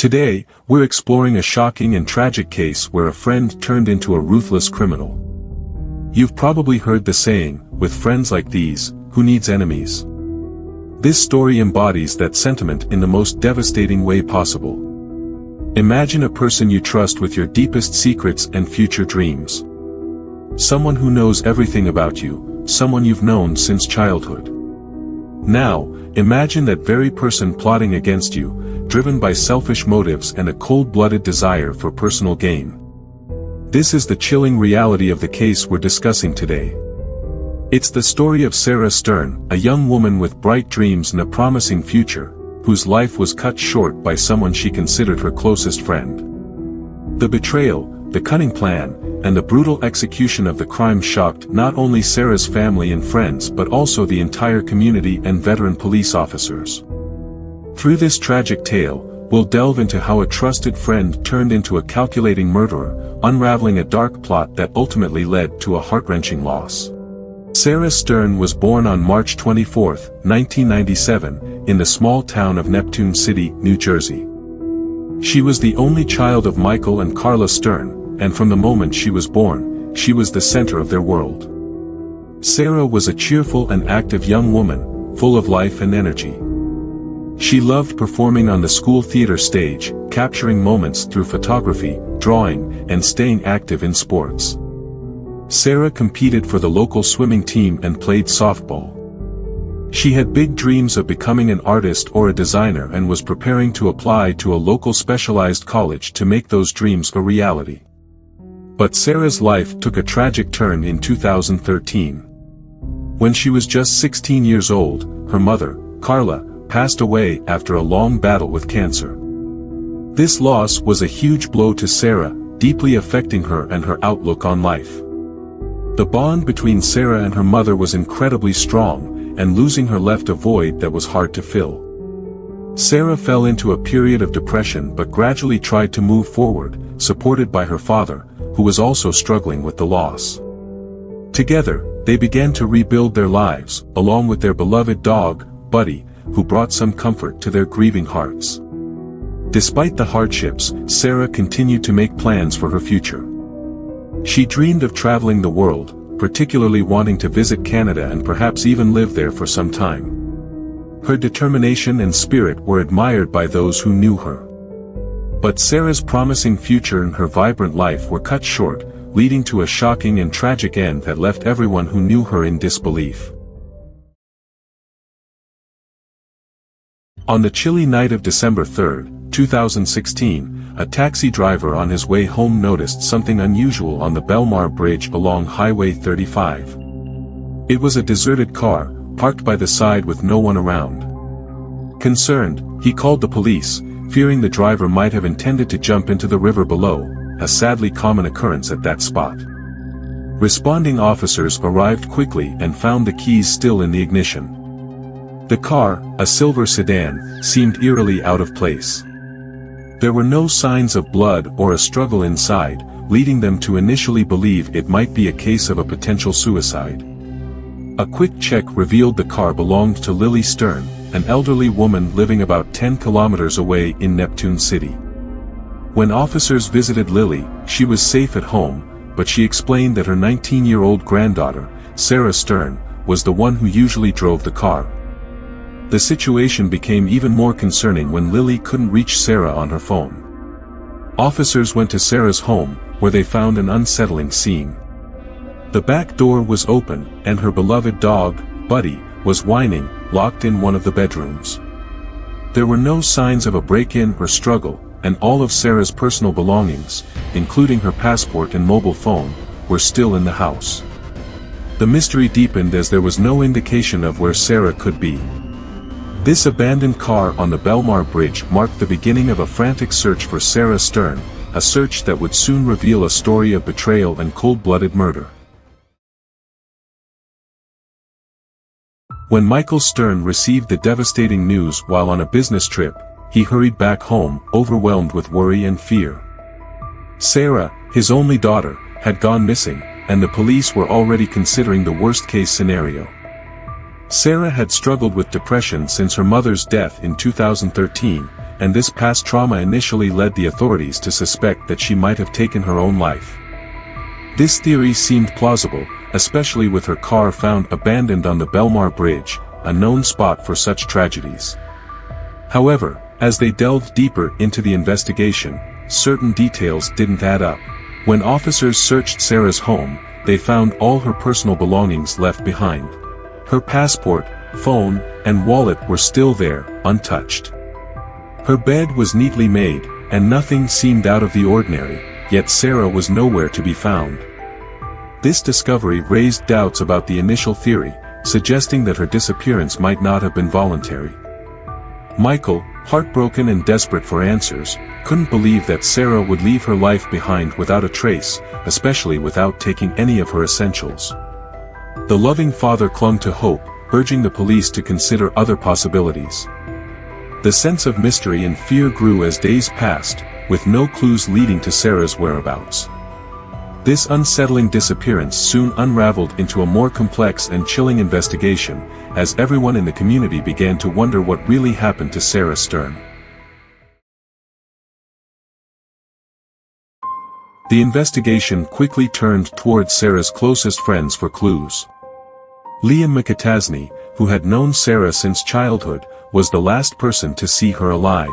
Today, we're exploring a shocking and tragic case where a friend turned into a ruthless criminal. You've probably heard the saying, with friends like these, who needs enemies? This story embodies that sentiment in the most devastating way possible. Imagine a person you trust with your deepest secrets and future dreams. Someone who knows everything about you, someone you've known since childhood. Now, imagine that very person plotting against you, driven by selfish motives and a cold-blooded desire for personal gain. This is the chilling reality of the case we're discussing today. It's the story of Sarah Stern, a young woman with bright dreams and a promising future, whose life was cut short by someone she considered her closest friend. The betrayal, the cunning plan, and the brutal execution of the crime shocked not only Sarah's family and friends but also the entire community and veteran police officers. Through this tragic tale, we'll delve into how a trusted friend turned into a calculating murderer, unraveling a dark plot that ultimately led to a heart-wrenching loss. Sarah Stern was born on March 24, 1997, in the small town of Neptune City, New Jersey. She was the only child of Michael and Carla Stern, and from the moment she was born, she was the center of their world. Sarah was a cheerful and active young woman, full of life and energy. She loved performing on the school theater stage, capturing moments through photography, drawing, and staying active in sports. Sarah competed for the local swimming team and played softball. She had big dreams of becoming an artist or a designer and was preparing to apply to a local specialized college to make those dreams a reality. But Sarah's life took a tragic turn in 2013. When she was just 16 years old, her mother, Carla, passed away after a long battle with cancer. This loss was a huge blow to Sarah, deeply affecting her and her outlook on life. The bond between Sarah and her mother was incredibly strong, and losing her left a void that was hard to fill. Sarah fell into a period of depression but gradually tried to move forward, supported by her father, who was also struggling with the loss. Together, they began to rebuild their lives, along with their beloved dog, Buddy, who brought some comfort to their grieving hearts. Despite the hardships, Sarah continued to make plans for her future. She dreamed of traveling the world, particularly wanting to visit Canada and perhaps even live there for some time. Her determination and spirit were admired by those who knew her. But Sarah's promising future and her vibrant life were cut short, leading to a shocking and tragic end that left everyone who knew her in disbelief. On the chilly night of December 3, 2016, a taxi driver on his way home noticed something unusual on the Belmar Bridge along Highway 35. It was a deserted car, parked by the side with no one around. Concerned, he called the police, fearing the driver might have intended to jump into the river below, a sadly common occurrence at that spot. Responding officers arrived quickly and found the keys still in the ignition. The car, a silver sedan, seemed eerily out of place. There were no signs of blood or a struggle inside, leading them to initially believe it might be a case of a potential suicide. A quick check revealed the car belonged to Lily Stern, an elderly woman living about 10 kilometers away in Neptune City. When officers visited Lily, she was safe at home, but she explained that her 19-year-old granddaughter, Sarah Stern, was the one who usually drove the car. The situation became even more concerning when Lily couldn't reach Sarah on her phone. Officers went to Sarah's home, where they found an unsettling scene. The back door was open, and her beloved dog, Buddy, was whining, locked in one of the bedrooms. There were no signs of a break-in or struggle, and all of Sarah's personal belongings, including her passport and mobile phone, were still in the house. The mystery deepened as there was no indication of where Sarah could be. This abandoned car on the Belmar Bridge marked the beginning of a frantic search for Sarah Stern, a search that would soon reveal a story of betrayal and cold-blooded murder. When Michael Stern received the devastating news while on a business trip, he hurried back home, overwhelmed with worry and fear. Sarah, his only daughter, had gone missing, and the police were already considering the worst-case scenario. Sarah had struggled with depression since her mother's death in 2013, and this past trauma initially led the authorities to suspect that she might have taken her own life. This theory seemed plausible, especially with her car found abandoned on the Belmar Bridge, a known spot for such tragedies. However, as they delved deeper into the investigation, certain details didn't add up. When officers searched Sarah's home, they found all her personal belongings left behind. Her passport, phone, and wallet were still there, untouched. Her bed was neatly made, and nothing seemed out of the ordinary, yet Sarah was nowhere to be found. This discovery raised doubts about the initial theory, suggesting that her disappearance might not have been voluntary. Michael, heartbroken and desperate for answers, couldn't believe that Sarah would leave her life behind without a trace, especially without taking any of her essentials. The loving father clung to hope, urging the police to consider other possibilities. The sense of mystery and fear grew as days passed, with no clues leading to Sarah's whereabouts. This unsettling disappearance soon unraveled into a more complex and chilling investigation, as everyone in the community began to wonder what really happened to Sarah Stern. The investigation quickly turned towards Sarah's closest friends for clues. Liam McAtasney, who had known Sarah since childhood, was the last person to see her alive.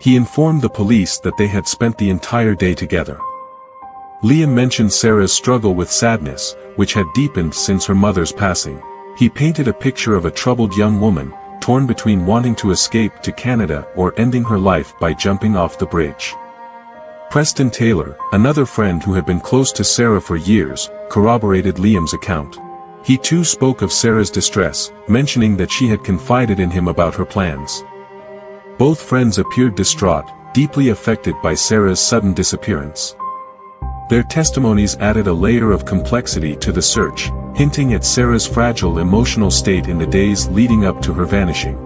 He informed the police that they had spent the entire day together. Liam mentioned Sarah's struggle with sadness, which had deepened since her mother's passing. He painted a picture of a troubled young woman, torn between wanting to escape to Canada or ending her life by jumping off the bridge. Preston Taylor, another friend who had been close to Sarah for years, corroborated Liam's account. He too spoke of Sarah's distress, mentioning that she had confided in him about her plans. Both friends appeared distraught, deeply affected by Sarah's sudden disappearance. Their testimonies added a layer of complexity to the search, hinting at Sarah's fragile emotional state in the days leading up to her vanishing.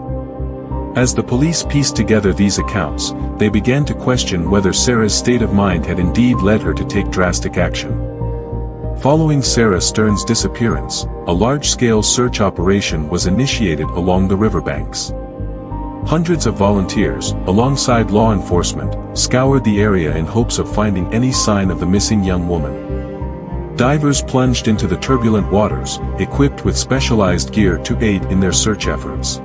As the police pieced together these accounts, they began to question whether Sarah's state of mind had indeed led her to take drastic action. Following Sarah Stern's disappearance, a large-scale search operation was initiated along the riverbanks. Hundreds of volunteers, alongside law enforcement, scoured the area in hopes of finding any sign of the missing young woman. Divers plunged into the turbulent waters, equipped with specialized gear to aid in their search efforts.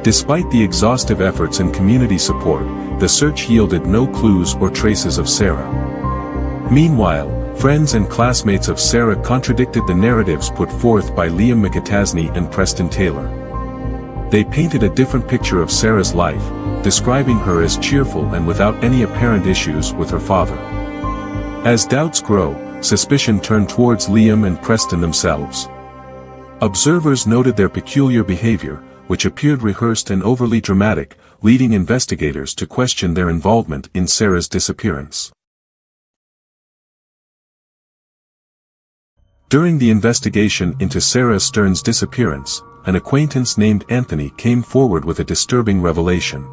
Despite the exhaustive efforts and community support, the search yielded no clues or traces of Sarah. Meanwhile, friends and classmates of Sarah contradicted the narratives put forth by Liam McAtasney and Preston Taylor. They painted a different picture of Sarah's life, describing her as cheerful and without any apparent issues with her father. As doubts grow, suspicion turned towards Liam and Preston themselves. Observers noted their peculiar behavior, which appeared rehearsed and overly dramatic, leading investigators to question their involvement in Sarah's disappearance. During the investigation into Sarah Stern's disappearance, an acquaintance named Anthony came forward with a disturbing revelation.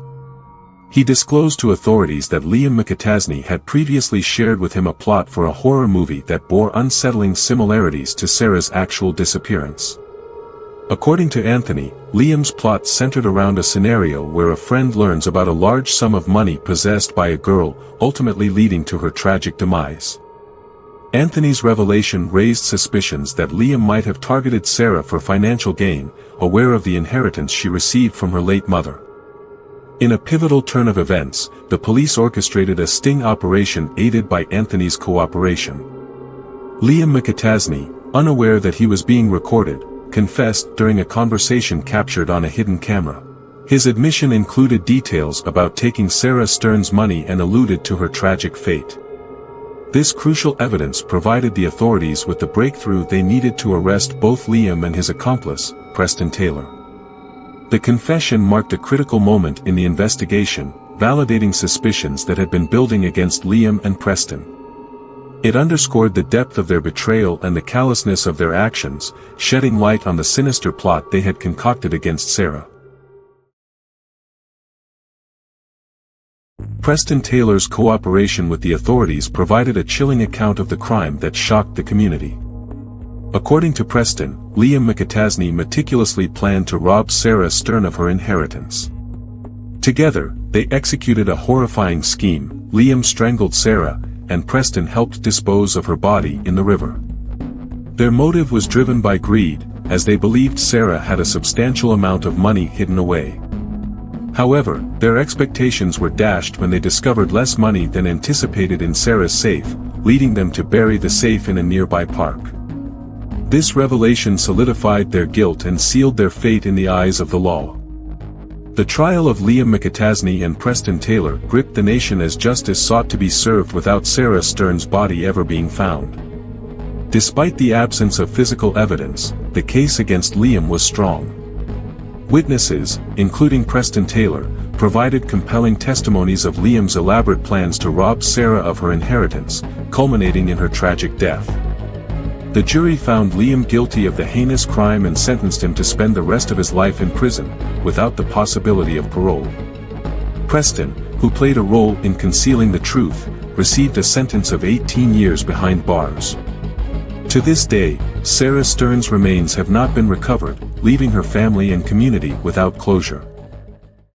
He disclosed to authorities that Liam McAtasney had previously shared with him a plot for a horror movie that bore unsettling similarities to Sarah's actual disappearance. According to Anthony, Liam's plot centered around a scenario where a friend learns about a large sum of money possessed by a girl, ultimately leading to her tragic demise. Anthony's revelation raised suspicions that Liam might have targeted Sarah for financial gain, aware of the inheritance she received from her late mother. In a pivotal turn of events, the police orchestrated a sting operation aided by Anthony's cooperation. Liam McAtasney, unaware that he was being recorded, confessed during a conversation captured on a hidden camera. His admission included details about taking Sarah Stern's money and alluded to her tragic fate. This crucial evidence provided the authorities with the breakthrough they needed to arrest both Liam and his accomplice, Preston Taylor. The confession marked a critical moment in the investigation, validating suspicions that had been building against Liam and Preston. It underscored the depth of their betrayal and the callousness of their actions, shedding light on the sinister plot they had concocted against Sarah. Preston Taylor's cooperation with the authorities provided a chilling account of the crime that shocked the community. According to Preston, Liam McAtasney meticulously planned to rob Sarah Stern of her inheritance. Together, they executed a horrifying scheme. Liam strangled Sarah, and Preston helped dispose of her body in the river. Their motive was driven by greed, as they believed Sarah had a substantial amount of money hidden away. However, their expectations were dashed when they discovered less money than anticipated in Sarah's safe, leading them to bury the safe in a nearby park. This revelation solidified their guilt and sealed their fate in the eyes of the law. The trial of Liam McAtasney and Preston Taylor gripped the nation as justice sought to be served without Sarah Stern's body ever being found. Despite the absence of physical evidence, the case against Liam was strong. Witnesses, including Preston Taylor, provided compelling testimonies of Liam's elaborate plans to rob Sarah of her inheritance, culminating in her tragic death. The jury found Liam guilty of the heinous crime and sentenced him to spend the rest of his life in prison, without the possibility of parole. Preston, who played a role in concealing the truth, received a sentence of 18 years behind bars. To this day, Sarah Stern's remains have not been recovered, leaving her family and community without closure.